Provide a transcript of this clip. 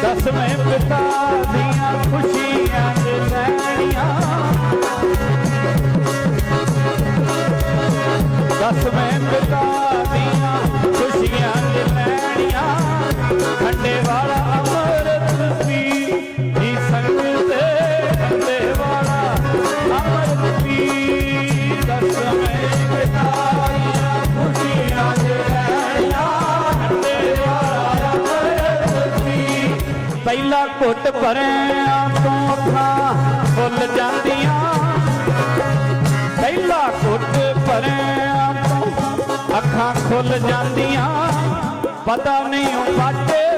ਦਸਵੇਂ ਪਿਤਾ ਦੀਆਂ ਖੁਸ਼ੀਆਂ ਦੇ ਲੈਣੀਆਂ, ਦਸਵੇਂ ਪਿਤਾ ਦੀਆਂ ਖੁਸ਼ੀਆਂ ਦੇ ਲੈਣੀਆਂ। ਖੰਡੇ ਵਾਲਾ ਅੰਮ੍ਰਿਤ ਪੀ ਜੀ ਸੰਗਤ ਖੰਡੇ ਵਾਲਾ ਅੰਮ੍ਰਿਤ ਪੀ, ਦਸਵੇਂ ਪਿਤਾ ਦੀਆਂ ਖੁਸ਼ੀਆਂ ਦੇ ਲੈਣੀਆਂ। ਖੰਡੇ ਵਾਲਾ ਅੰਮ੍ਰਿਤ ਪੀ, ਪਹਿਲਾ ਘੁੱਟ ਭਰਿਆ ਤੋਂ ਅੱਖਾਂ ਫੁੱਲ ਜਾਂਦੀਆਂ, ਪਹਿਲਾ ਘੁੱਟ ਭਰਿਆ ਤੋਂ ਅੱਖਾਂ ਖੁੱਲ ਜਾਂਦੀਆਂ। ਪਤਾ ਨਹੀਂ ਉਹ ਬਾਟੇ